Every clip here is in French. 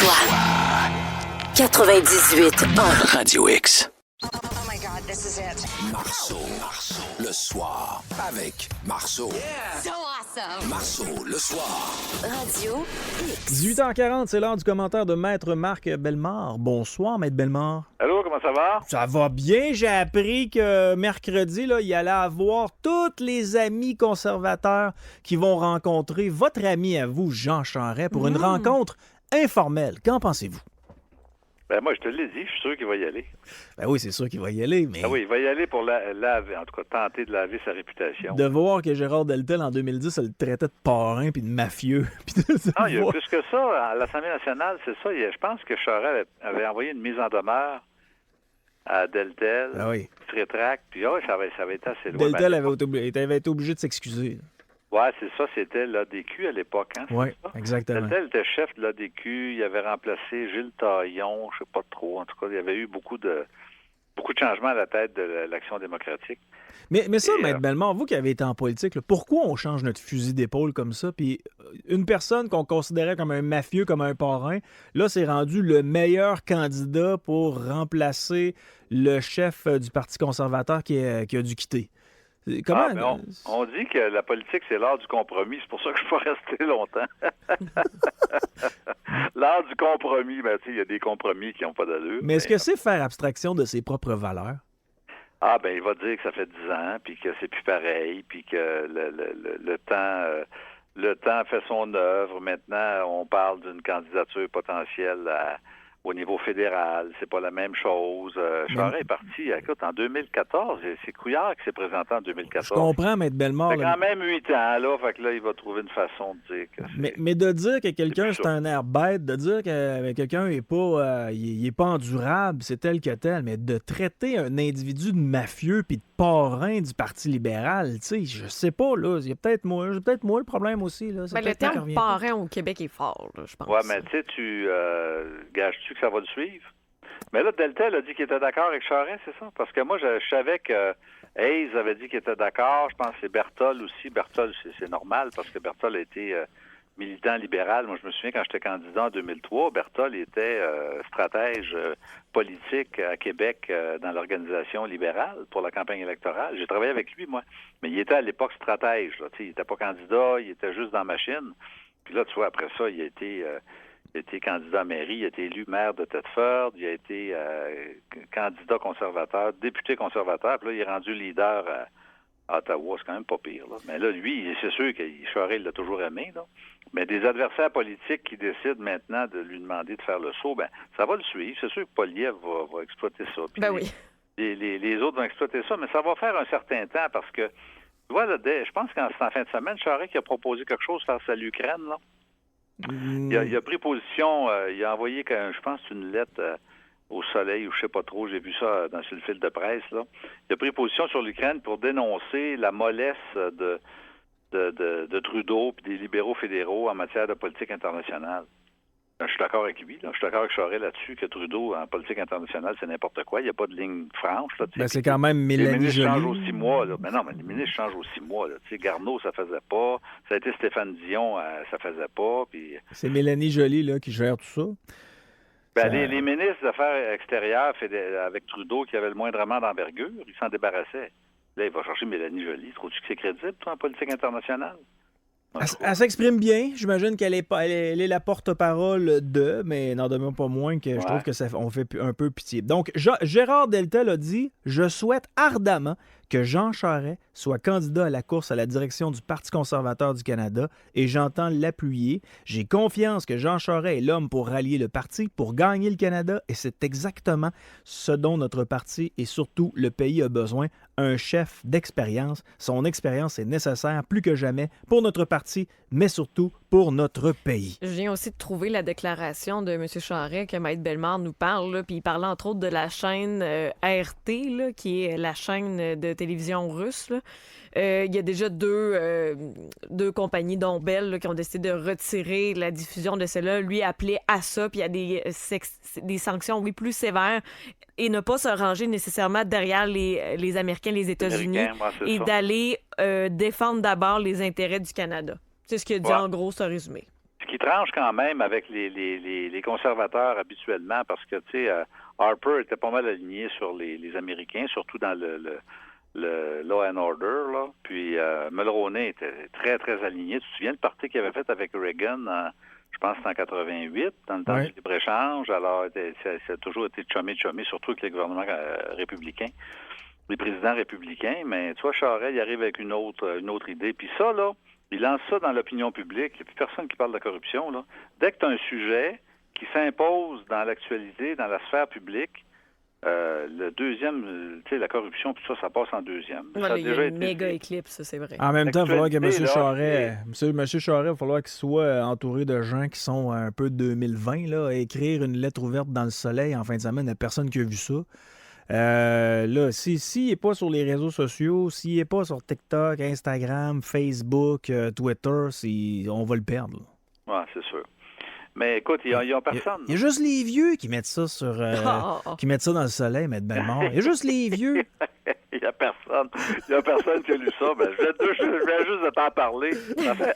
choix. 98.1 Radio X. Oh my God, this is it. Marceau, le soir, avec Marceau. So awesome. Marceau, le soir. Radio X. 18h40, c'est l'heure du commentaire de Maître Marc Bellemare. Bonsoir, Maître Bellemare. Allô, comment ça va? Ça va bien. J'ai appris que mercredi, là, il allait avoir tous les amis conservateurs qui vont rencontrer votre ami à vous, Jean Charest, pour une rencontre informelle. Qu'en pensez-vous? Ben moi, je te l'ai dit, je suis sûr qu'il va y aller. Ben oui, c'est sûr qu'il va y aller, mais Ah oui, il va y aller pour laver, en tout cas, tenter de laver sa réputation. de voir que Gérard Deltel, en 2010, le traitait de parrain puis de mafieux. Puis Non, il y a plus que ça. À l'Assemblée nationale, c'est ça. Je pense que Charest avait envoyé une mise en demeure à Deltel. Ah oui. Il se rétracte, puis ça avait été assez loin. Deltel avait été obligé de s'excuser. Ouais, c'est ça, c'était l'ADQ à l'époque, hein? Oui, c'est ça? exactement. Deltel était chef de l'ADQ, il avait remplacé Gilles Taillon, je sais pas trop. En tout cas, il y avait eu beaucoup de changements à la tête de l'Action démocratique. Mais ça, Maître Bellemare, vous qui avez été en politique, là, pourquoi on change notre fusil d'épaule comme ça? Puis une personne qu'on considérait comme un mafieux, comme un parrain, là, c'est rendu le meilleur candidat pour remplacer le chef du Parti conservateur qui a dû quitter. Comment? On dit que la politique, c'est l'art du compromis. C'est pour ça que je ne suis pas resté longtemps. L'art du compromis, ben, tu sais, il y a des compromis qui n'ont pas d'allure. Mais est-ce que c'est faire abstraction de ses propres valeurs? Ah, ben, il va dire que ça fait 10 ans, puis que c'est plus pareil, puis que le temps fait son œuvre. Maintenant, on parle d'une candidature potentielle au niveau fédéral. C'est pas la même chose. Charest est parti, écoute, en 2014. C'est Couillard qui s'est présenté en 2014. Je comprends, Maître Bellemare. C'est quand même 8 ans, là. Fait que là, il va trouver une façon de dire que mais de dire que quelqu'un, c'est c'est un air bête, de dire que quelqu'un n'est pas, il est pas endurable, c'est tel que tel, mais de traiter un individu de mafieux puis de parrain du Parti libéral, tu sais, je sais pas, là. Il y a peut-être moi le problème aussi, là. Ben, le terme parrain au Québec est fort, là, je pense. Ouais, mais tu sais, gages-tu que ça va le suivre? Mais là, Deltel a dit qu'il était d'accord avec Charest, c'est ça? Parce que moi, je savais que Hayes avait dit qu'il était d'accord. Je pense que c'est Berthold aussi. Berthold, c'est normal parce que Berthold a été militant libéral. Moi, je me souviens quand j'étais candidat en 2003, Berthold était stratège politique à Québec dans l'organisation libérale pour la campagne électorale. J'ai travaillé avec lui, moi. Mais il était à l'époque stratège. Là. Il n'était pas candidat, il était juste dans la machine. Puis là, tu vois, après ça, il a été candidat à mairie, il a été élu maire de Thetford, il a été candidat conservateur, député conservateur, puis là, il est rendu leader à Ottawa. C'est quand même pas pire. Là. Mais là, lui, c'est sûr que Charest l'a toujours aimé. Là. Mais des adversaires politiques qui décident maintenant de lui demander de faire le saut, ben ça va le suivre. C'est sûr que Poilievre va exploiter ça. Puis ben oui. Les autres vont exploiter ça, mais ça va faire un certain temps parce que, tu vois, là, je pense qu'en fin de semaine, Charest qui a proposé quelque chose face à l'Ukraine, là. Il a pris position, il a envoyé, je pense, une lettre au Soleil, ou je sais pas trop, j'ai vu ça sur le fil de presse, là. Il a pris position sur l'Ukraine pour dénoncer la mollesse de Trudeau et des libéraux fédéraux en matière de politique internationale. Je suis d'accord avec lui. Là. Je suis d'accord avec Charest là-dessus que Trudeau, en politique internationale, c'est n'importe quoi. Il n'y a pas de ligne franche. Là, ben, c'est quand même Mélanie les ministres Joly. changent aux 6 mois. Là. Mais non, mais les ministres changent aux 6 mois. Là. Garneau, ça faisait pas. Ça a été Stéphane Dion, ça faisait pas. Puis... C'est Mélanie Joly là, qui gère tout ça. Ben, les ministres des Affaires extérieures avec Trudeau qui avait le moindrement d'envergure, ils s'en débarrassaient. Là, il va chercher Mélanie Joly. Trouves-tu que c'est crédible, toi, en politique internationale? Elle s'exprime bien. J'imagine qu'elle est la porte-parole de, mais n'en demeure pas moins que je trouve que ça on fait un peu pitié. Donc, Gérard Deltel a dit « Je souhaite ardemment que Jean Charest soit candidat à la course à la direction du Parti conservateur du Canada et j'entends l'appuyer. J'ai confiance que Jean Charest est l'homme pour rallier le parti, pour gagner le Canada et c'est exactement ce dont notre parti et surtout le pays a besoin. Un chef d'expérience. Son expérience est nécessaire plus que jamais pour notre parti, mais surtout pour notre pays. » Je viens aussi de trouver la déclaration de M. Charest que Maître Bellemare nous parle, là, puis il parlait entre autres de la chaîne RT, là, qui est la chaîne de télévision russe. Là. Il y a déjà deux compagnies, dont Bell, là, qui ont décidé de retirer la diffusion de celle-là. Lui appelait à ça, puis il y a des sanctions, oui, plus sévères, et ne pas se ranger nécessairement derrière les Américains, les États-Unis, et d'aller défendre d'abord les intérêts du Canada. C'est ce qu'il a dit en gros, c'est un résumé. Ce qui tranche quand même avec les conservateurs habituellement, parce que, tu sais, Harper était pas mal aligné sur les Américains, surtout dans le Law and Order, là. Puis Mulroney était très, très aligné. Tu te souviens le parti qu'il avait fait avec Reagan, je pense que c'était en 88, dans le temps du libre-échange. Alors, ça a toujours été chumé, surtout avec les gouvernements républicains, les présidents républicains. Mais tu vois, Charest, il arrive avec une autre idée. Puis ça, là, il lance ça dans l'opinion publique. Il n'y a plus personne qui parle de la corruption, là. Dès que tu as un sujet qui s'impose dans l'actualité, dans la sphère publique, le deuxième, tu sais, la corruption, puis ça passe en deuxième. Voilà, il y a une méga éclipse, c'est vrai. En même temps, il va falloir que M. Charest, il va falloir qu'il soit entouré de gens qui sont un peu 2020, là, écrire une lettre ouverte dans le soleil en fin de semaine, il n'y a personne qui a vu ça. Là, s'il n'est pas sur les réseaux sociaux, s'il n'est pas sur TikTok, Instagram, Facebook, Twitter, on va le perdre. Oui, c'est sûr. Mais écoute, il n'y a personne. Il y a juste les vieux qui mettent ça qui mettent ça dans le soleil, mettre Bellemare. Il y a juste les vieux. Il n'y a personne. Il n'y a personne qui a lu ça. Ben, je viens juste de t'en parler. Ça fait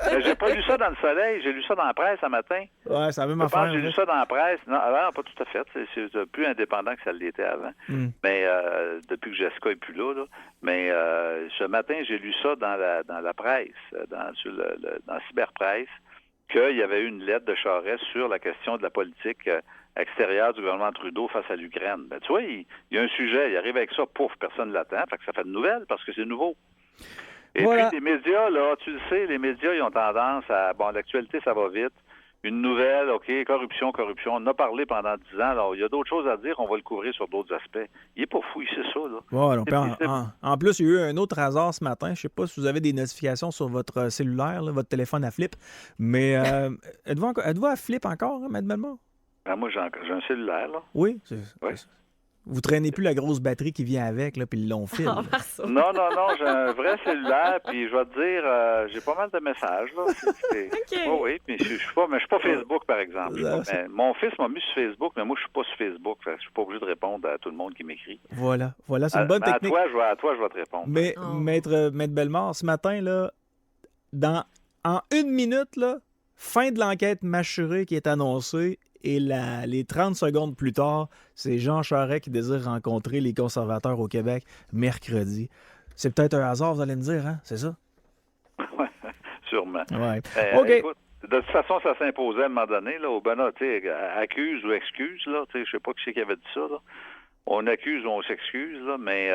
mais j'ai pas lu ça dans le soleil. J'ai lu ça dans la presse ce matin. Ouais, c'est la même affaire. J'ai lu ça dans la presse. Non, alors, pas tout à fait. C'est plus indépendant que ça l'était avant. Mais depuis que Jessica n'est plus là. Mais ce matin, j'ai lu ça dans la presse, dans Cyberpresse, qu'il y avait eu une lettre de Charest sur la question de la politique extérieure du gouvernement Trudeau face à l'Ukraine. Ben, tu vois, il y a un sujet, il arrive avec ça, pouf, personne ne l'attend, fait que ça fait de nouvelles parce que c'est nouveau. Et puis les médias, là, tu le sais, les médias, ils ont tendance à... Bon, l'actualité, ça va vite. Une nouvelle, OK, corruption. On en a parlé pendant 10 ans. Alors, il y a d'autres choses à dire, on va le couvrir sur d'autres aspects. Il n'est pas fou, c'est ça, là. Ouais, en plus, il y a eu un autre hasard ce matin. Je ne sais pas si vous avez des notifications sur votre cellulaire, là, votre téléphone à flip, mais êtes-vous à flip encore, hein, Mme Bellemare? Ben, moi, j'ai un cellulaire, là. Oui? Vous traînez plus la grosse batterie qui vient avec, là, puis le long fil. Non, j'ai un vrai cellulaire, puis je vais te dire, j'ai pas mal de messages, là. OK. Oui, mais je suis pas Facebook, par exemple. Mais mon fils m'a mis sur Facebook, mais moi, je suis pas sur Facebook. Je suis pas obligé de répondre à tout le monde qui m'écrit. Voilà, c'est une bonne technique. À toi, je vais te répondre. Mais, Maître Bellemare, ce matin, là, en 1 minute, là, fin de l'enquête mâchurée qui est annoncée, et les 30 secondes plus tard, c'est Jean Charest qui désire rencontrer les conservateurs au Québec mercredi. C'est peut-être un hasard, vous allez me dire, hein? C'est ça? Oui, sûrement. Ouais. OK. Écoute, de toute façon, ça s'imposait à un moment donné, là, au Benoît, tu sais, accuse ou excuse, là, tu sais, je sais pas qui c'est qui avait dit ça, là. On accuse ou on s'excuse, là, mais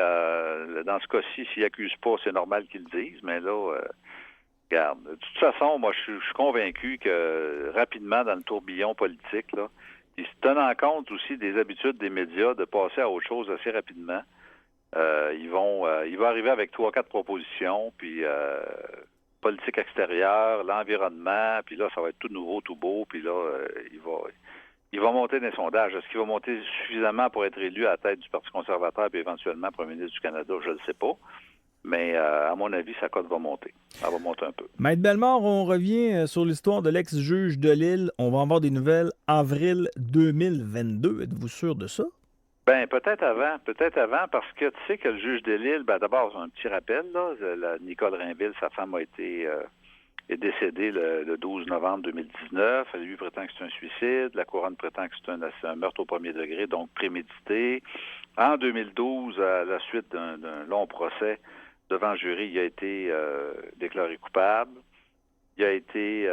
dans ce cas-ci, s'ils accusent pas, c'est normal qu'ils le disent, mais là... Regarde, de toute façon, moi, je suis convaincu que rapidement, dans le tourbillon politique, là, ils se tenant compte aussi des habitudes des médias de passer à autre chose assez rapidement. Il va arriver avec 3-4 propositions, puis politique extérieure, l'environnement, puis là, ça va être tout nouveau, tout beau, puis là, il va monter dans les sondages. Est-ce qu'il va monter suffisamment pour être élu à la tête du Parti conservateur, puis éventuellement premier ministre du Canada? Je ne le sais pas. Mais à mon avis, sa cote va monter. Elle va monter un peu. Maître Bellemare, on revient sur l'histoire de l'ex-juge de Lille. On va avoir des nouvelles avril 2022. Êtes-vous sûr de ça? Bien, peut-être avant, parce que tu sais que le juge de Lille, d'abord, un petit rappel, là, Nicole Rainville, sa femme est décédée le 12 novembre 2019. Lui prétend que c'est un suicide. La couronne prétend que c'est un meurtre au premier degré, donc prémédité. En 2012, à la suite d'un long procès, devant le jury, il a été déclaré coupable. Il a été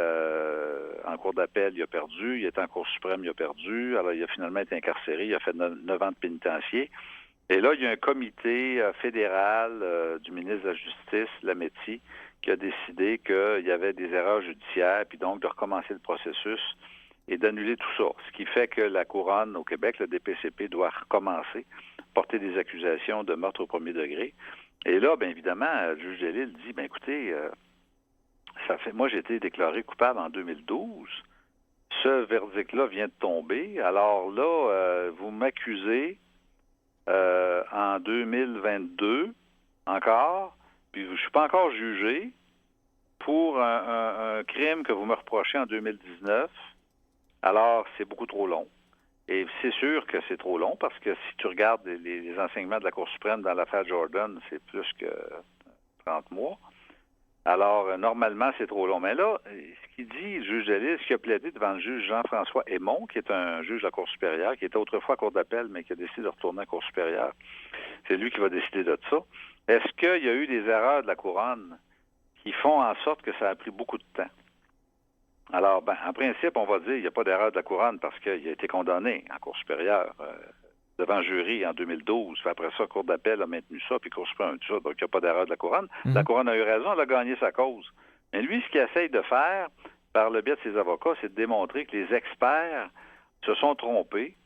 en cour d'appel, il a perdu. Il a été en cour suprême, il a perdu. Alors, il a finalement été incarcéré. Il a fait 9 ans de pénitencier. Et là, il y a un comité fédéral du ministre de la Justice, Lametti, qui a décidé qu'il y avait des erreurs judiciaires, puis donc de recommencer le processus et d'annuler tout ça. Ce qui fait que la couronne au Québec, le DPCP, doit recommencer, porter des accusations de meurtre au premier degré. Et là, bien évidemment, le juge de Lille dit, bien écoutez, moi j'ai été déclaré coupable en 2012. Ce verdict-là vient de tomber. Alors là, vous m'accusez en 2022 encore, puis je ne suis pas encore jugé pour un crime que vous me reprochez en 2019. Alors, c'est beaucoup trop long. Et c'est sûr que c'est trop long parce que si tu regardes les enseignements de la Cour suprême dans l'affaire Jordan, c'est plus que 30 mois. Alors, normalement, c'est trop long. Mais là, ce qu'il dit, le juge Delisle, ce qu'il a plaidé devant le juge Jean-François Aymon, qui est un juge de la Cour supérieure, qui était autrefois à Cour d'appel, mais qui a décidé de retourner à la Cour supérieure, c'est lui qui va décider de ça. Est-ce qu'il y a eu des erreurs de la Couronne qui font en sorte que ça a pris beaucoup de temps? Alors, en principe, on va dire qu'il n'y a pas d'erreur de la Couronne parce qu'il a été condamné en Cour supérieure devant le jury en 2012. Puis après ça, Cour d'appel a maintenu ça, puis Cour suprême a dit ça, donc il n'y a pas d'erreur de la Couronne. La Couronne a eu raison, elle a gagné sa cause. Mais lui, ce qu'il essaye de faire, par le biais de ses avocats, c'est de démontrer que les experts se sont trompés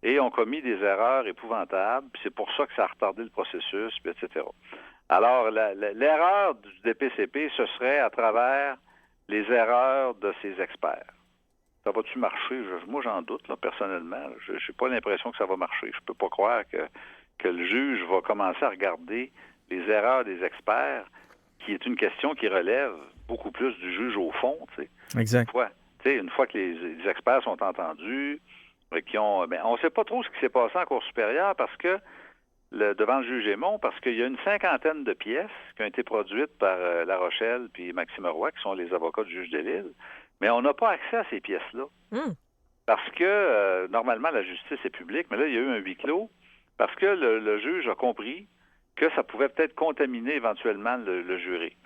et ont commis des erreurs épouvantables, puis c'est pour ça que ça a retardé le processus, puis etc. Alors, l'erreur du DPCP, ce serait à travers les erreurs de ces experts. Ça va-tu marcher? Moi, j'en doute, là, personnellement. Je n'ai pas l'impression que ça va marcher. Je peux pas croire que le juge va commencer à regarder les erreurs des experts, qui est une question qui relève beaucoup plus du juge au fond. T'sais. Exact. Une fois que les experts sont entendus, on ne sait pas trop ce qui s'est passé en Cour supérieure parce que devant le juge Aymon, parce qu'il y a une 50aine de pièces qui ont été produites par La Rochelle puis Maxime Roy, qui sont les avocats du juge Delisle, mais on n'a pas accès à ces pièces-là. Parce que, normalement, la justice est publique, mais là, il y a eu un huis clos, parce que le juge a compris que ça pouvait peut-être contaminer éventuellement le jury.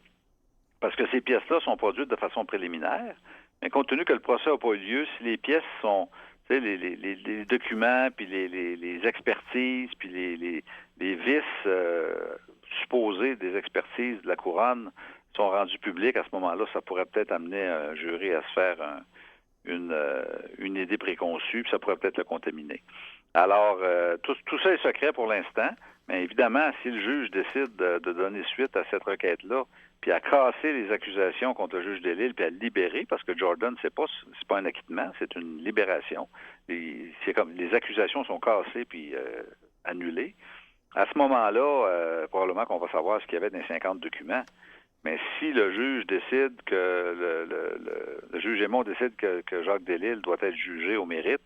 Parce que ces pièces-là sont produites de façon préliminaire, mais compte tenu que le procès n'a pas eu lieu, si les pièces sont... Les documents, puis les expertises, puis les vices supposés des expertises de la Couronne sont rendus publics, à ce moment-là, ça pourrait peut-être amener un jury à se faire une idée préconçue, puis ça pourrait peut-être le contaminer. Alors, tout ça est secret pour l'instant, mais évidemment, si le juge décide de donner suite à cette requête-là, puis à casser les accusations contre le juge Delisle, puis à le libérer, parce que Jordan, c'est pas un acquittement, c'est une libération. C'est comme les accusations sont cassées puis annulées. À ce moment-là, probablement qu'on va savoir ce qu'il y avait dans les 50 documents. Mais si le juge décide que le juge Aymon décide que Jacques Delisle doit être jugé au mérite,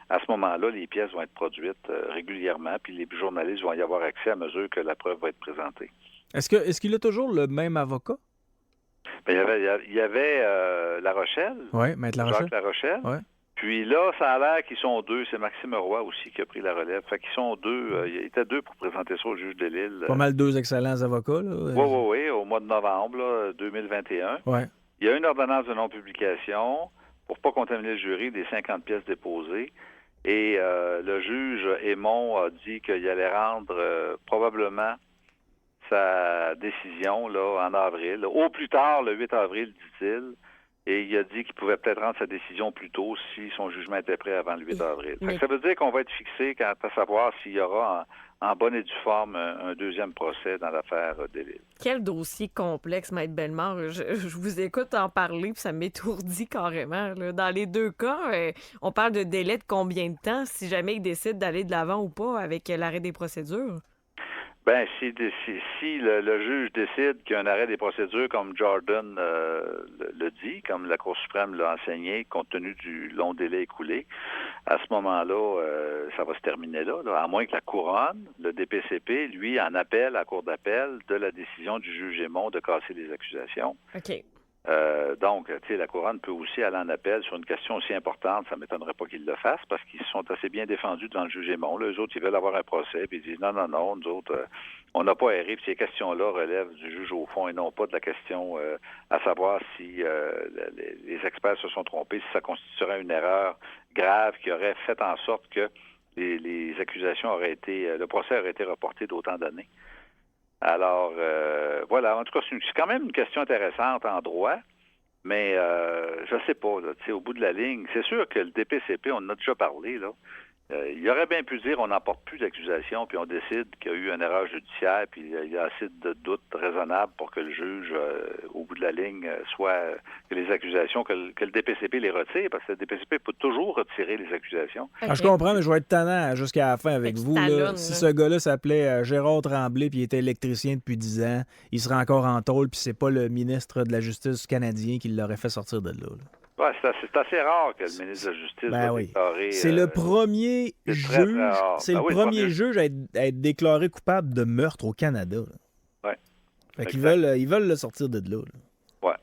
à ce moment-là, les pièces vont être produites régulièrement, puis les journalistes vont y avoir accès à mesure que la preuve va être présentée. Est-ce qu'il a toujours le même avocat? Il y avait La Rochelle. Oui, Maître La Rochelle. Jacques La Rochelle. Ouais. Puis là, ça a l'air qu'ils sont deux. C'est Maxime Roy aussi qui a pris la relève. Fait qu'ils sont deux. Il était deux pour présenter ça au juge Delisle. Pas mal deux excellents avocats, là. Oui, au mois de novembre là, 2021. Ouais. Il y a une ordonnance de non-publication pour pas contaminer le jury des 50 pièces déposées. Et le juge Aymon a dit qu'il allait rendre probablement sa décision là, en avril. Au plus tard, le 8 avril, dit-il. Et il a dit qu'il pouvait peut-être rendre sa décision plus tôt si son jugement était prêt avant le 8 avril. Ça veut dire qu'on va être fixé quant à savoir s'il y aura en bonne et due forme un deuxième procès dans l'affaire Delisle. Quel dossier complexe, Maître Bellemare. Je vous écoute en parler, puis ça m'étourdit carrément. Là. Dans les deux cas, on parle de délai de combien de temps si jamais il décide d'aller de l'avant ou pas avec l'arrêt des procédures? Si le juge décide qu'il y a un arrêt des procédures comme Jordan le dit, comme la Cour suprême l'a enseigné, compte tenu du long délai écoulé, à ce moment-là, ça va se terminer là, à moins que la Couronne, le DPCP, lui, en appelle à la Cour d'appel de la décision du juge Aymon de casser les accusations. OK. Donc, la Couronne peut aussi aller en appel sur une question aussi importante. Ça ne m'étonnerait pas qu'ils le fassent parce qu'ils sont assez bien défendus devant le juge Aymon. Là, eux autres, ils veulent avoir un procès, puis ils disent non, nous autres, on n'a pas erré. Puis ces questions-là relèvent du juge au fond et non pas de la question à savoir si les experts se sont trompés, si ça constituerait une erreur grave qui aurait fait en sorte que les accusations auraient été, le procès aurait été reporté d'autant d'années. Alors, voilà. En tout cas, c'est quand même une question intéressante en droit, mais je sais pas, là, au bout de la ligne, c'est sûr que le DPCP, on en a déjà parlé, là. Il aurait bien pu dire on n'emporte plus d'accusation, puis on décide qu'il y a eu une erreur judiciaire, puis il y a assez de doutes raisonnables pour que le juge, au bout de la ligne, soit que les accusations, que le DPCP les retire, parce que le DPCP peut toujours retirer les accusations. Okay. Je comprends, mais je vais être tannant jusqu'à la fin avec vous. Là. Si ce gars-là s'appelait Gérard Tremblay, puis il était électricien depuis 10 ans, il serait encore en tôle, puis c'est pas le ministre de la Justice canadien qui l'aurait fait sortir de là. Ouais, c'est assez rare que le ministre de la Justice soit déclaré... C'est le premier juge, juge à être déclaré coupable de meurtre au Canada. Oui. Fait qu'ils Exact. ils veulent le sortir de là. Ouais.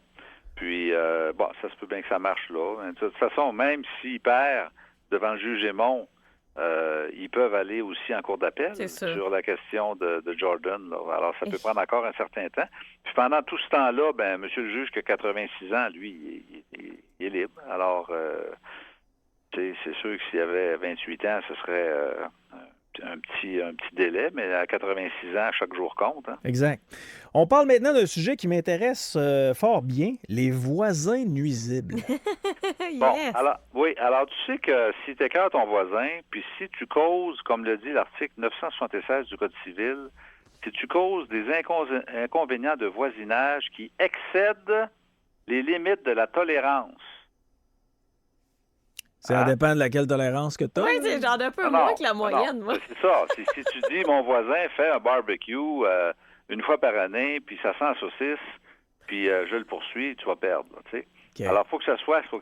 Puis, bon, ça se peut bien que ça marche là. Mais de toute façon, même s'il perd devant le juge Aymon, ils peuvent aller aussi en cour d'appel C'est ça. sur la question de Jordan. Là. Alors, ça peut prendre encore un certain temps. Puis pendant tout ce temps-là, ben, monsieur le juge qui a 86 ans, lui, il est libre. Alors, c'est sûr que s'il avait 28 ans, ce serait un petit délai, mais à 86 ans, chaque jour compte. Hein? Exact. On parle maintenant d'un sujet qui m'intéresse fort bien, les voisins nuisibles. Bon, Yes! alors tu sais que si tu écœures ton voisin, puis si tu causes, comme le dit l'article 976 du Code civil, si tu causes des inconvénients de voisinage qui excèdent les limites de la tolérance. Ça dépend de laquelle tolérance que tu as. Oui, c'est genre un peu Non, moins que la non, moyenne, moi. c'est ça. Si tu dis, mon voisin fait un barbecue une fois par année, puis ça sent la saucisse, puis je le poursuis, tu vas perdre, là, tu sais. OK. Alors, faut que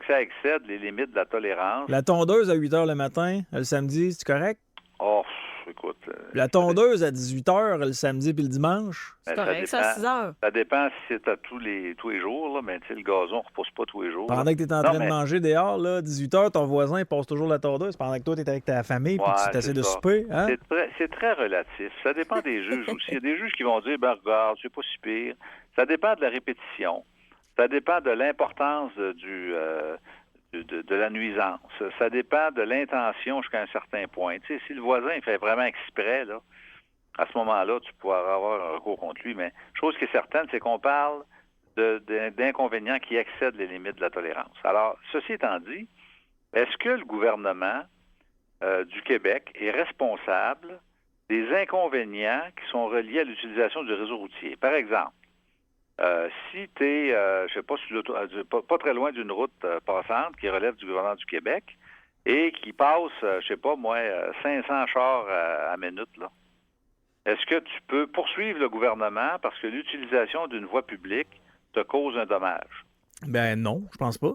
ça excède les limites de la tolérance. La tondeuse à 8 h le matin, le samedi, c'est correct? Oh, écoute... La tondeuse à 18 h le samedi puis le dimanche? C'est ben, correct, ça, à 6 heures. Ça dépend si c'est à tous les jours, là, mais tu sais, le gazon ne repousse pas tous les jours. Pendant là. que tu es en Non, train mais- de manger dehors, là, 18 h, ton voisin il passe toujours la tondeuse pendant que toi, tu es avec ta famille puis Ouais, tu t'essaies c'est de ça. souper. Hein? C'est très relatif. Ça dépend des juges aussi. Il y a des juges qui vont dire, ben regarde, c'est pas si pire. Ça dépend de la répétition. Ça dépend de l'importance de la nuisance. Ça dépend de l'intention jusqu'à un certain point. Tu sais, si le voisin il fait vraiment exprès, là, à ce moment-là, tu pourras avoir un recours contre lui. Mais chose qui est certaine, c'est qu'on parle d'inconvénients qui excèdent les limites de la tolérance. Alors, ceci étant dit, est-ce que le gouvernement du Québec est responsable des inconvénients qui sont reliés à l'utilisation du réseau routier? Par exemple, si tu es, je sais pas, pas très loin d'une route passante qui relève du gouvernement du Québec et qui passe, je sais pas, moi, 500 chars à minute, là. Est-ce que tu peux poursuivre le gouvernement parce que l'utilisation d'une voie publique te cause un dommage? Ben non, je pense pas.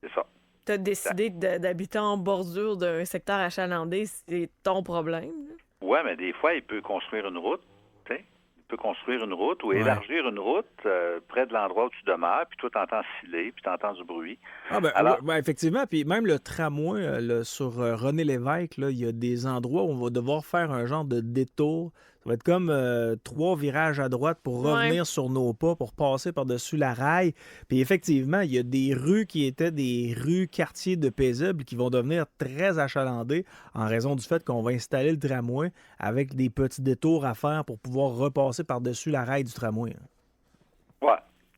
C'est ça. Tu as décidé d'habiter en bordure d'un secteur achalandé, c'est ton problème. Oui, mais des fois, il peut construire une route, tu sais. Il peut construire une route ou Ouais. élargir une route près de l'endroit où tu demeures, puis toi, tu entends sciller, puis tu entends du bruit. Ah ben, Alors- ouais, effectivement, puis même le tramway sur René Lévesque, là, il y a des endroits où on va devoir faire un genre de détour. Ça va être comme 3 virages à droite pour revenir sur nos pas, pour passer par-dessus la rail. Puis effectivement, il y a des rues qui étaient des rues quartiers de paisibles qui vont devenir très achalandées en raison du fait qu'on va installer le tramway avec des petits détours à faire pour pouvoir repasser par-dessus la rail du tramway. Oui,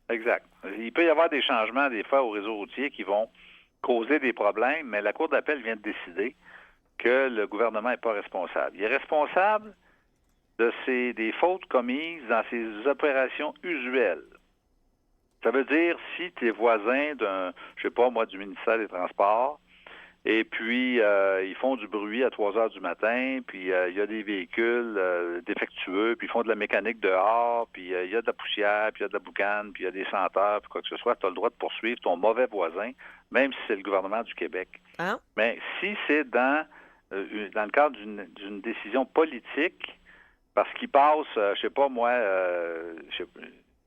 exact. Il peut y avoir des changements, des fois, au réseau routier qui vont causer des problèmes, mais la Cour d'appel vient de décider que le gouvernement n'est pas responsable. Il est responsable des fautes commises dans ses opérations usuelles. Ça veut dire si tu es voisin je sais pas moi, du ministère des Transports, et puis ils font du bruit à 3 heures du matin, puis il y a des véhicules défectueux, puis ils font de la mécanique dehors, puis il y a de la poussière, puis il y a de la boucane, puis il y a des senteurs, puis quoi que ce soit, tu as le droit de poursuivre ton mauvais voisin, même si c'est le gouvernement du Québec. Hein? Mais si c'est dans le cadre d'une décision politique, parce qu'il passe, je sais pas moi,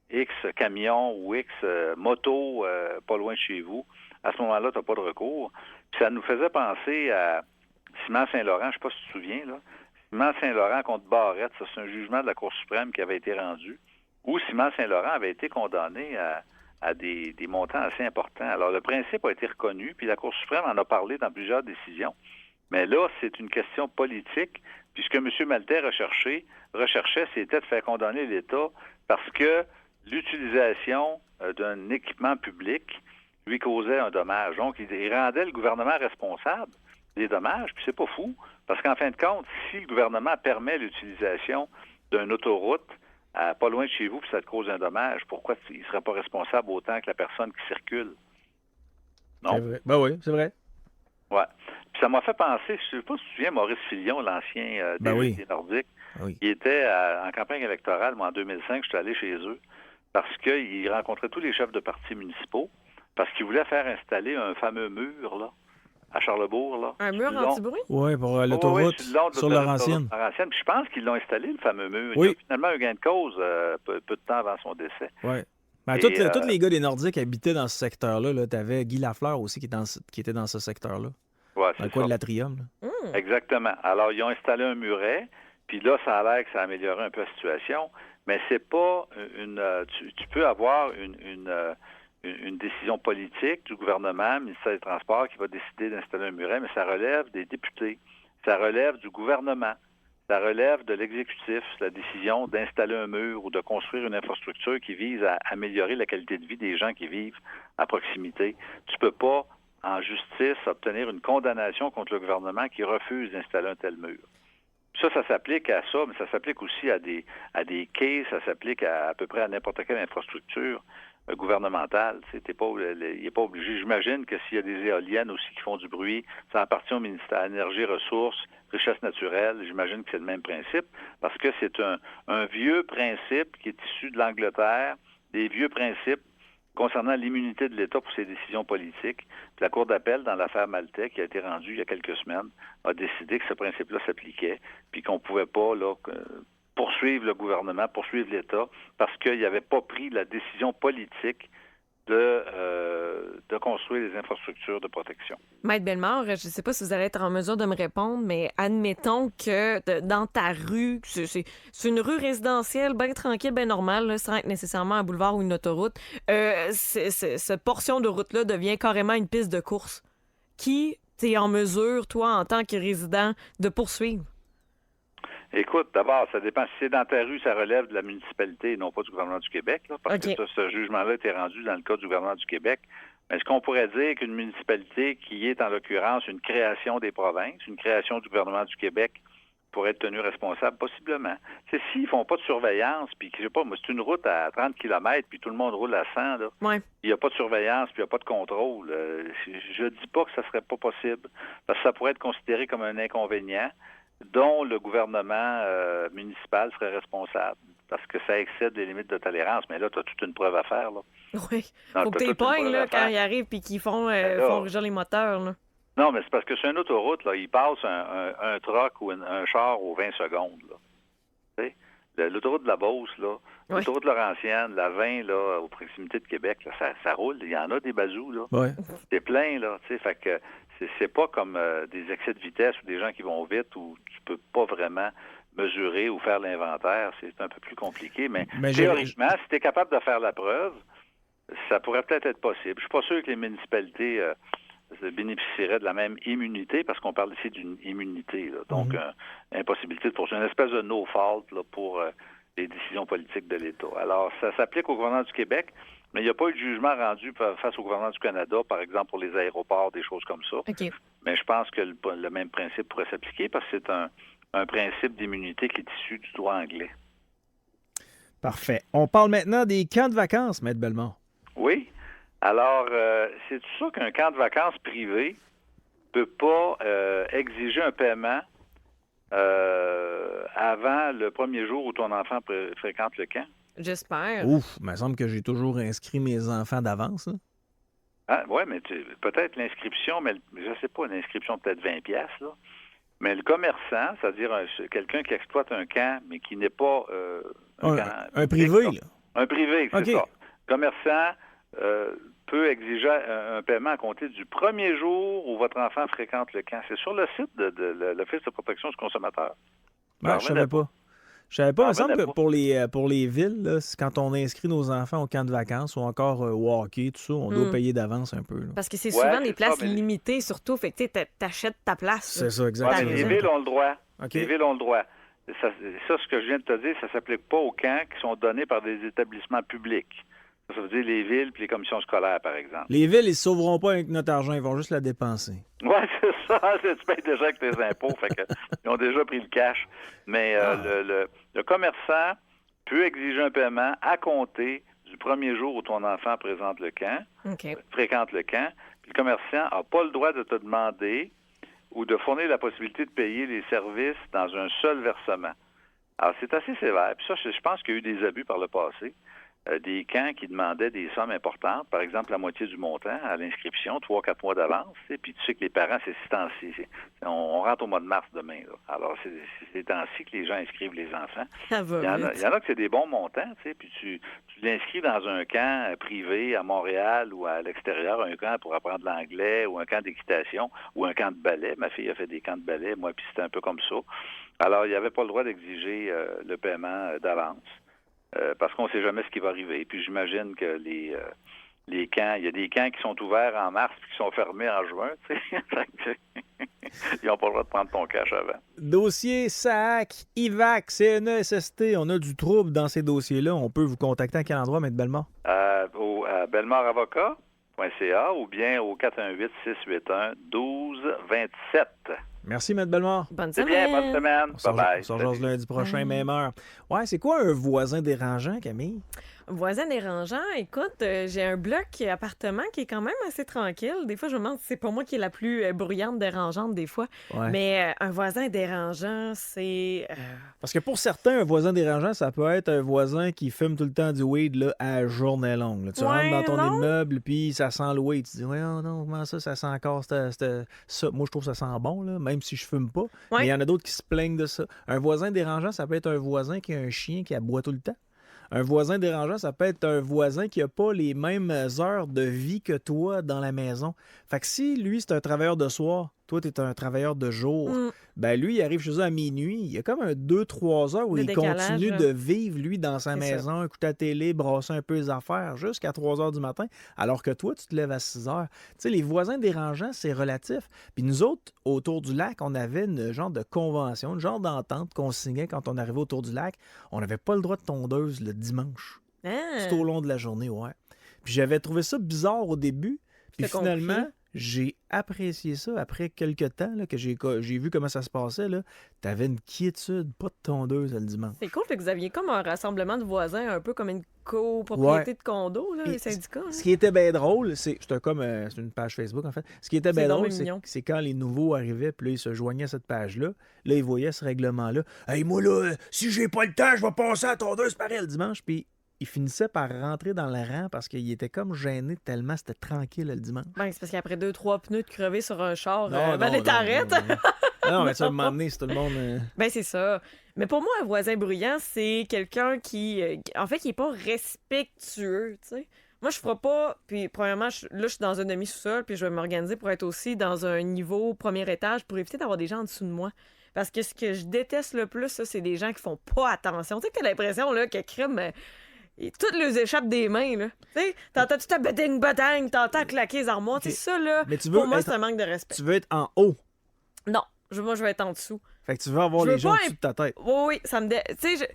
X camions ou X motos pas loin de chez vous, à ce moment-là, tu n'as pas de recours. Puis ça nous faisait penser à Simon Saint-Laurent, je sais pas si tu te souviens, là. Simon Saint-Laurent contre Barrette, ça c'est un jugement de la Cour suprême qui avait été rendu, où Simon Saint-Laurent avait été condamné à des montants assez importants. Alors le principe a été reconnu, puis la Cour suprême en a parlé dans plusieurs décisions. Mais là, c'est une question politique, puisque M. Maltais recherchait, c'était de faire condamner l'État parce que l'utilisation d'un équipement public lui causait un dommage. Donc, il rendait le gouvernement responsable des dommages, puis c'est pas fou, parce qu'en fin de compte, si le gouvernement permet l'utilisation d'une autoroute pas loin de chez vous, puis ça te cause un dommage, pourquoi il ne serait pas responsable autant que la personne qui circule? Non? C'est vrai. Ben oui, c'est vrai. Ouais. Puis ça m'a fait penser, je ne sais pas si tu te souviens, Maurice Fillon, l'ancien député nordique, Oui. il était en campagne électorale, moi en 2005, je suis allé chez eux, parce qu'il rencontrait tous les chefs de partis municipaux, parce qu'il voulait faire installer un fameux mur, là, à Charlebourg, là. Un mur Sur le long. anti-bruit? Oui, pour Oui, l'autoroute sur le long de sur l'autoroute Laurentienne. Laurentienne. Puis je pense qu'ils l'ont installé, le fameux mur. Oui. Il y a finalement un gain de cause peu de temps avant son décès. Oui. Ben, Et, tous les gars des Nordiques habitaient dans ce secteur-là. Là. Tu avais Guy Lafleur aussi qui était dans ce secteur-là. Ouais, Dans c'est le coin ça. de l'Atrium. là. Exactement. Alors, ils ont installé un muret, puis là, ça a l'air que ça a amélioré un peu la situation, mais c'est pas tu peux avoir une décision politique du gouvernement, le ministère des Transports, qui va décider d'installer un muret, mais ça relève des députés, ça relève du gouvernement, ça relève de l'exécutif, la décision d'installer un mur ou de construire une infrastructure qui vise à améliorer la qualité de vie des gens qui vivent à proximité. Tu peux pas, en justice, obtenir une condamnation contre le gouvernement qui refuse d'installer un tel mur. Ça s'applique à ça, mais ça s'applique aussi à des quais, ça s'applique à peu près à n'importe quelle infrastructure gouvernementale. Il n'est pas obligé. J'imagine que s'il y a des éoliennes aussi qui font du bruit, ça appartient au ministère Énergie, Ressources, Richesses naturelles. J'imagine que c'est le même principe, parce que c'est un vieux principe qui est issu de l'Angleterre, des vieux principes concernant l'immunité de l'État pour ses décisions politiques. Puis la Cour d'appel, dans l'affaire Maltais, qui a été rendue il y a quelques semaines, a décidé que ce principe-là s'appliquait, puis qu'on ne pouvait pas poursuivre le gouvernement, poursuivre l'État, parce qu'il n'avait pas pris la décision politique de construire les infrastructures de protection. Maître Bellemare, je ne sais pas si vous allez être en mesure de me répondre, mais admettons que dans ta rue, c'est une rue résidentielle bien tranquille, bien normale, là, sans être nécessairement un boulevard ou une autoroute, cette portion de route-là devient carrément une piste de course. Qui t'es en mesure, toi, en tant que résident, de poursuivre? Écoute, d'abord, ça dépend. Si c'est dans ta rue, ça relève de la municipalité et non pas du gouvernement du Québec, là, parce que ce jugement-là a été rendu dans le cas du gouvernement du Québec. Mais est-ce qu'on pourrait dire qu'une municipalité qui est, en l'occurrence, une création des provinces, une création du gouvernement du Québec, pourrait être tenue responsable? Possiblement. C'est s'ils font pas de surveillance, puis je sais pas, moi, c'est une route à 30 km, puis tout le monde roule à 100, là. Ouais. Il n'y a pas de surveillance, puis il n'y a pas de contrôle. Je dis pas que ça serait pas possible, parce que ça pourrait être considéré comme un inconvénient dont le gouvernement municipal serait responsable, parce que ça excède les limites de tolérance. Mais là, tu as toute une preuve à faire, là. Oui. Non, Faut que t'as tu toute une pognes, preuve là, à quand faire. ils arrivent et qu'ils font là, rougir les moteurs, là. Non, mais c'est parce que sur une autoroute, là, il passe un truck ou un char aux 20 secondes, là. Tu sais, l'autoroute de la Beauce, là, Oui. l'autoroute Laurentienne, la 20, là, aux proximités de Québec, là, ça roule. Il y en a des bazous, là. Ouais. C'est plein, là, tu sais, fait que c'est pas comme des excès de vitesse ou des gens qui vont vite où tu peux pas vraiment mesurer ou faire l'inventaire. C'est un peu plus compliqué, mais théoriquement, si tu es capable de faire la preuve, ça pourrait peut-être être possible. Je suis pas sûr que les municipalités bénéficieraient de la même immunité, parce qu'on parle ici d'une immunité, là, donc impossibilité de poursuivre, une espèce de no-fault là, pour les décisions politiques de l'État. Alors, ça s'applique au gouvernement du Québec, mais il n'y a pas eu de jugement rendu face au gouvernement du Canada, par exemple pour les aéroports, des choses comme ça. OK. Mais je pense que le même principe pourrait s'appliquer, parce que c'est un principe d'immunité qui est issu du droit anglais. Parfait. On parle maintenant des camps de vacances, Maître Bellemare. Oui. Alors, c'est sûr qu'un camp de vacances privé peut pas exiger un paiement avant le premier jour où ton enfant fréquente le camp. J'espère. Ouf, il me semble que j'ai toujours inscrit mes enfants d'avance. Là. Ah, oui, mais peut-être l'inscription, mais je sais pas, l'inscription peut-être 20$, là. Mais le commerçant, c'est-à-dire quelqu'un qui exploite un camp, mais qui n'est pas un privé, là. Un privé, c'est OK. ça. Le commerçant peut exiger un paiement à compter du premier jour où votre enfant fréquente le camp. C'est sur le site de l'Office de protection du consommateur. Ben, je savais pas. Je savais pas. Il me semble que pas. pour les villes, là, c'est quand on inscrit nos enfants au camp de vacances ou encore au hockey, tout ça, on doit payer d'avance un peu. Là. Parce que c'est Ouais, souvent c'est des places ça, mais- limitées, surtout. Fait que tu t'achètes ta place. C'est là. ça, Ouais, exactement. mais les villes ont le droit. OK. Les villes ont le droit. Ça, ce que je viens de te dire, ça s'applique pas aux camps qui sont donnés par des établissements publics. Ça veut dire les villes puis les commissions scolaires, par exemple. Les villes, ils ne se sauveront pas avec notre argent, ils vont juste la dépenser. Oui, c'est ça. Tu payes déjà avec tes impôts. Fait que, ils ont déjà pris le cash. Mais le commerçant peut exiger un paiement à compter du premier jour où ton enfant fréquente le camp. OK. Puis le commerçant n'a pas le droit de te demander ou de fournir la possibilité de payer les services dans un seul versement. Alors, c'est assez sévère. Puis ça, je pense qu'il y a eu des abus par le passé. des camps qui demandaient des sommes importantes, par exemple la moitié du montant à l'inscription, 3-4 mois d'avance, puis tu sais que les parents, c'est ces temps-ci. On rentre au mois de mars demain. Là. Alors, c'est ces temps-ci que les gens inscrivent les enfants. Ça va Il y en a que c'est des bons montants, puis tu l'inscris dans un camp privé à Montréal ou à l'extérieur, un camp pour apprendre l'anglais ou un camp d'équitation ou un camp de ballet. Ma fille a fait des camps de ballet, moi, puis c'était un peu comme ça. Alors, il n'y avait pas le droit d'exiger le paiement d'avance. Parce qu'on ne sait jamais ce qui va arriver. Puis j'imagine que les camps, il y a des camps qui sont ouverts en mars puis qui sont fermés en juin. Ils n'ont pas le droit de prendre ton cash avant. Dossier SAC, IVAC, CNESST, on a du trouble dans ces dossiers-là. On peut vous contacter à quel endroit, M. Bellemare? À bellemaravocat.ca ou bien au 418-681-1227. Merci, M. Bellemare. Bonne C'est semaine. bien, bonne semaine. Bye-bye. On se rejase lundi prochain, même heure. Ouais, c'est quoi un voisin dérangeant, Camille? Voisin dérangeant, écoute, j'ai un bloc appartement qui est quand même assez tranquille. Des fois, je me demande si c'est pas moi qui est la plus bruyante, dérangeante des fois. Ouais. Mais un voisin dérangeant, c'est... Parce que pour certains, un voisin dérangeant, ça peut être un voisin qui fume tout le temps du weed là, à journée longue. Là. Tu rentres dans ton immeuble, puis ça sent le weed. Tu dis, ouais, oh non, comment ça sent encore ça? Moi, je trouve que ça sent bon, là, même si je fume pas. Ouais. Mais il y en a d'autres qui se plaignent de ça. Un voisin dérangeant, ça peut être un voisin qui a un chien qui aboie tout le temps. Un voisin dérangeant, ça peut être un voisin qui n'a pas les mêmes heures de vie que toi dans la maison. Fait que si lui, c'est un travailleur de soir, toi, tu es un travailleur de jour, ben lui, il arrive chez eux à minuit. Il y a comme un 2-3 heures où Le il décalage, continue là. de vivre, lui, dans sa C'est maison, écouter la télé, brasser un peu les affaires jusqu'à 3 heures du matin, alors que toi, tu te lèves à 6 heures. Tu sais, les voisins dérangeants, c'est relatif. Puis nous autres, autour du lac, on avait une genre de convention, une genre d'entente qu'on signait quand on arrivait autour du lac. On n'avait pas le droit de tondeuse le dimanche. Ah, Tout au long de la journée, ouais. Puis j'avais trouvé ça bizarre au début. Puis T'as finalement, compris? j'ai apprécié ça après quelques temps là, que j'ai vu comment ça se passait. T'avais une quiétude, pas de tondeuse le dimanche. c'est cool que vous aviez comme un rassemblement de voisins, un peu comme une copropriété de condo, là, Et les syndicats. hein. Ce qui était bien drôle, c'est une page Facebook en fait. Ce qui était bien C'est donc drôle, bien mignon. c'est quand les nouveaux arrivaient, puis là, ils se joignaient à cette page-là. Là, ils voyaient ce règlement-là. Hey, moi, là, si j'ai pas le temps, je vais passer à la tondeuse pareil le dimanche. Puis il finissait par rentrer dans le rang parce qu'il était comme gêné tellement c'était tranquille le dimanche. Ben, c'est parce qu'après 2-3 pneus de crever sur un char, Non, t'arrêtes. Non, mais ça, à un moment donné, c'est tout le monde. Ben, c'est ça. Mais pour moi, un voisin bruyant, c'est quelqu'un qui en fait, qui est pas respectueux, tu sais. Moi, je ferai pas... Puis, premièrement, là, je suis dans un demi-sous-sol, puis je vais m'organiser pour être aussi dans un niveau premier étage pour éviter d'avoir des gens en dessous de moi. Parce que ce que je déteste le plus, ça, c'est des gens qui font pas attention. Tu sais que t'as l'impression, là, que crime... Et toutes les échappent des mains, là. Tu sais, t'entends tout à beding-bedang, t'entends claquer les armoires. Ok. Tu sais, ça, là, Mais tu veux pour moi, être- c'est un manque de respect. Tu veux être en haut. Non, moi, je vais être en dessous. Fait que tu veux avoir Je veux les gens pas au-dessus de ta tête. Oui, oui, ça me... Tu sais,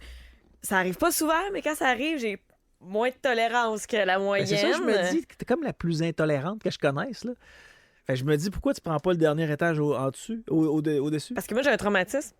ça arrive pas souvent, mais quand ça arrive, j'ai moins de tolérance que la Ben, moyenne. c'est ça, je me dis que t'es comme la plus intolérante que je connaisse, là. Fait que je me dis, pourquoi tu prends pas le dernier étage en dessus, au-dessus? Parce que moi, j'ai un traumatisme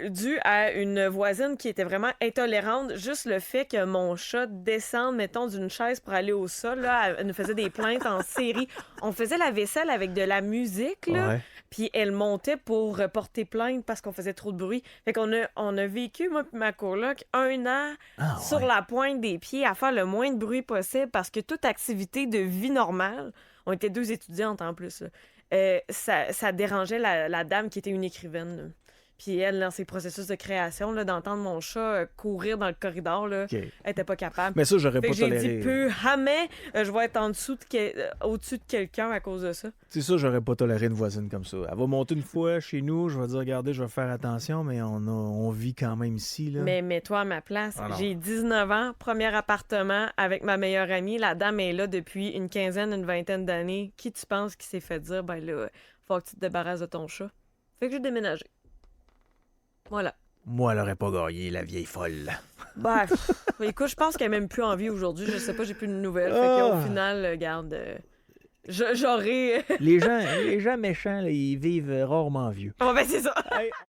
dû à une voisine qui était vraiment intolérante. Juste le fait que mon chat descende, mettons, d'une chaise pour aller au sol, là, elle nous faisait des plaintes en série. On faisait la vaisselle avec de la musique, là, Ouais. puis elle montait pour porter plainte parce qu'on faisait trop de bruit. Fait qu'on a vécu, moi et ma coloc, 1 an Ah, sur ouais. la pointe des pieds à faire le moins de bruit possible parce que toute activité de vie normale, on était 2 étudiantes en plus, là, ça dérangeait la dame qui était une écrivaine, là. Puis elle, dans ses processus de création, là, d'entendre mon chat courir dans le corridor, là, OK. elle était pas capable. Mais ça, j'aurais Fait pas que j'ai toléré. dit, peu jamais je vais être en dessous au-dessus de quelqu'un à cause de ça. C'est ça, j'aurais pas toléré une voisine comme ça. Elle va monter une fois chez nous, je vais dire, regardez, je vais faire attention, mais on vit quand même ici, là. Mais mets-toi à ma place. Ah non. J'ai 19 ans, premier appartement avec ma meilleure amie. La dame est là depuis une quinzaine, une vingtaine d'années. Qui tu penses qui s'est fait dire, ben là, faut que tu te débarrasses de ton chat? Fait que j'ai déménagé. Voilà. Moi, elle aurait pas gagné, la vieille folle. Bah, écoute, je pense qu'elle n'a même plus envie aujourd'hui. Je sais pas, j'ai plus de nouvelles. Fait Ah. qu'au final, garde, j'aurais... Les gens méchants, là, ils vivent rarement vieux. Oh, ben c'est ça.